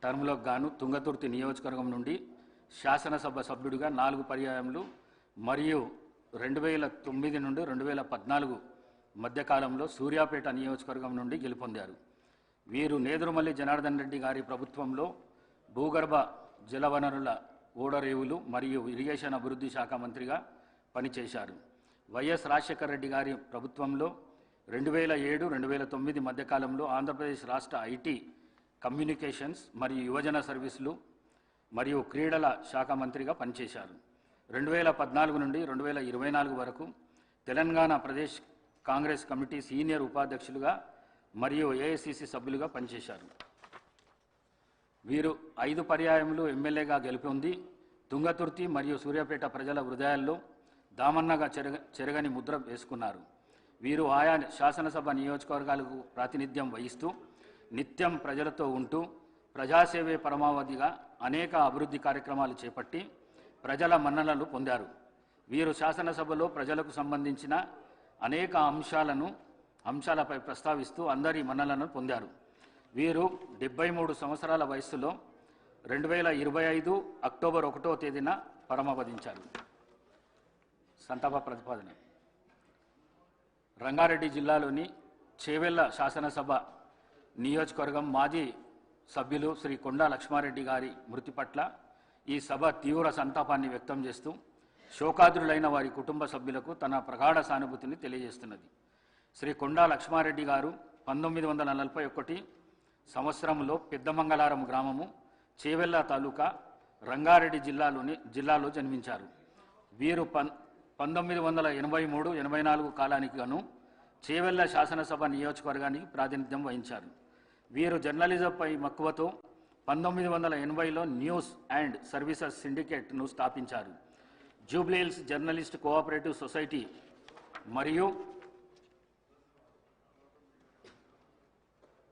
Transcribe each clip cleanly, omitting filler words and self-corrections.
టర్మ్లకు గాను తుంగతుర్తి నియోజకవర్గం నుండి శాసనసభ సభ్యుడిగా 4 పర్యాయములు మరియు 2009 నుండి 2014 మధ్యకాలంలో సూర్యాపేట నియోజకవర్గం నుండి గెలుపొందారు. వీరు నేదురుమల్లి జనార్దన్ రెడ్డి గారి ప్రభుత్వంలో భూగర్భ జలవనరుల ఓడరేవులు మరియు ఇరిగేషన్ అభివృద్ధి శాఖ మంత్రిగా పనిచేశారు. వైఎస్ రాజశేఖర రెడ్డి గారి ప్రభుత్వంలో 2007-2009 మధ్యకాలంలో ఆంధ్రప్రదేశ్ రాష్ట్ర ఐటీ, కమ్యూనికేషన్స్ మరియు యువజన సర్వీసులు మరియు క్రీడల శాఖ మంత్రిగా పనిచేశారు. 2014 నుండి 2024 వరకు తెలంగాణ ప్రదేశ్ కాంగ్రెస్ కమిటీ సీనియర్ ఉపాధ్యక్షులుగా మరియు ఏఐసిసి సభ్యులుగా పనిచేశారు. వీరు 5 పర్యాయములు ఎమ్మెల్యేగా గెలుపొంది తుంగతుర్తి మరియు సూర్యాపేట ప్రజల హృదయాల్లో దామన్నగా చెరగని ముద్ర వేసుకున్నారు. వీరు ఆయా శాసనసభ నియోజకవర్గాలకు ప్రాతినిధ్యం వహిస్తూ నిత్యం ప్రజలతో ఉంటూ ప్రజాసేవే పరమావధిగా అనేక అభివృద్ధి కార్యక్రమాలు చేపట్టి ప్రజల మన్ననలు పొందారు. వీరు శాసనసభలో ప్రజలకు సంబంధించిన అనేక అంశాలపై ప్రస్తావిస్తూ అందరి మన్ననలను పొందారు. వీరు 73 సంవత్సరాల వయస్సులో 2025 అక్టోబర్ 1వ తేదీన పరమపదించారు. సంతాప ప్రతిపాదన. రంగారెడ్డి జిల్లాలోని చేవెళ్ల శాసనసభ నియోజకవర్గం మాజీ సభ్యులు శ్రీ కొండా లక్ష్మారెడ్డి గారి మృతి పట్ల ఈ సభ తీవ్ర సంతాపాన్ని వ్యక్తం చేస్తూ శోకాదురులైన వారి కుటుంబ సభ్యులకు తన ప్రగాఢ సానుభూతిని తెలియజేస్తున్నది. శ్రీ కొండా లక్ష్మారెడ్డి గారు 1941 సంవత్సరంలో పెద్దమంగళారం గ్రామము, చేవెళ్ల తాలూకా, రంగారెడ్డి జిల్లాలో జన్మించారు. వీరు 1983-84 కాలానికి గాను చేవెళ్ల శాసనసభ నియోజకవర్గానికి ప్రాతినిధ్యం వహించారు. వీరు జర్నలిజంపై మక్కువతో 1980లో న్యూస్ అండ్ సర్వీసెస్ సిండికేట్ను స్థాపించారు. జూబ్లీహిల్స్ జర్నలిస్ట్ కోఆపరేటివ్ సొసైటీ మరియు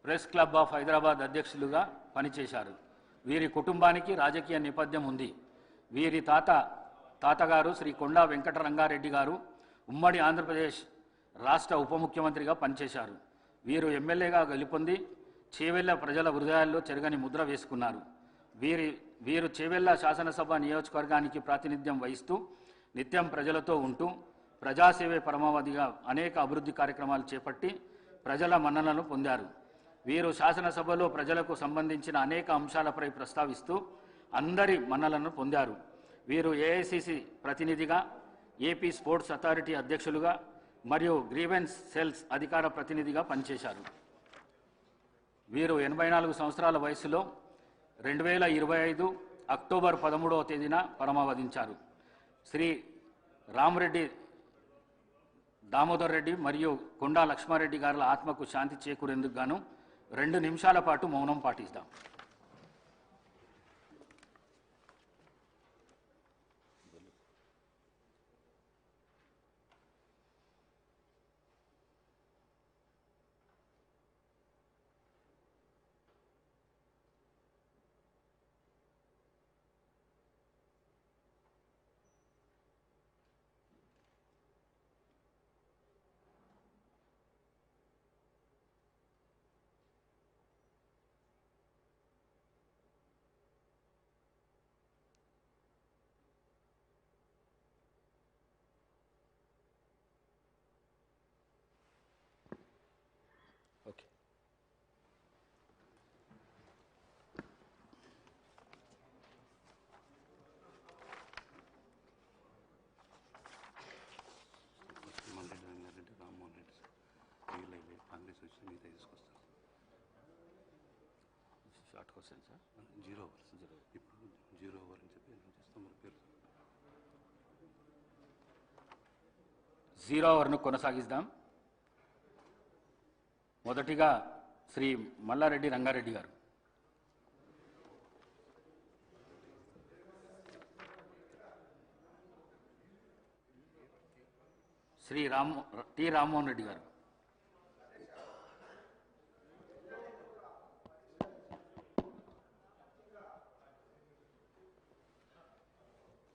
ప్రెస్ క్లబ్ ఆఫ్ హైదరాబాద్ అధ్యక్షులుగా పనిచేశారు. వీరి కుటుంబానికి రాజకీయ నేపథ్యం ఉంది. వీరి తాతగారు శ్రీ కొండా వెంకటరంగారెడ్డి గారు ఉమ్మడి ఆంధ్రప్రదేశ్ రాష్ట్ర ఉప ముఖ్యమంత్రిగా పనిచేశారు. వీరు ఎమ్మెల్యేగా గెలుపొంది చేవెళ్ల ప్రజల హృదయాల్లో చెరగని ముద్ర వేసుకున్నారు. వీరు చేవెళ్ల శాసనసభ నియోజకవర్గానికి ప్రాతినిధ్యం వహిస్తూ నిత్యం ప్రజలతో ఉంటూ ప్రజాసేవే పరమావధిగా అనేక అభివృద్ధి కార్యక్రమాలు చేపట్టి ప్రజల మన్ననలను పొందారు. వీరు శాసనసభలో ప్రజలకు సంబంధించిన అనేక అంశాలపై ప్రస్తావిస్తూ అందరి మన్ననలను పొందారు. వీరు ఏఐసిసి ప్రతినిధిగా, ఏపీ స్పోర్ట్స్ అథారిటీ అధ్యక్షులుగా మరియు గ్రీవెన్స్ సెల్స్ అధికార ప్రతినిధిగా పనిచేశారు. వీరు 84 సంవత్సరాల వయసులో 2025 అక్టోబర్ 13వ తేదీన పరమపదించారు. శ్రీ రామరెడ్డి దామోదర్ రెడ్డి మరియు కొండా లక్ష్మారెడ్డి గారుల ఆత్మకు శాంతి చేకూరేందుకు గాను 2 నిమిషాల పాటు మౌనం పాటిస్తాం. Okay. Short question sir. 0 over ఇప్పుడు 0 ఓవర్ అని చెప్పి చేస్తాం. మన పేరు 0 ఓవర్ను కొనసాగిద్దాం. మొదటిగా శ్రీ మల్లారెడ్డి రంగారెడ్డి గారు. శ్రీ టి రామ్మోహన్ రెడ్డి గారు.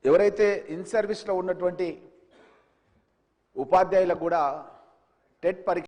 ఎవరైతే ఇన్ సర్వీస్లో ఉన్నటువంటి ఉపాధ్యాయులకు కూడా టెట్ పరీక్ష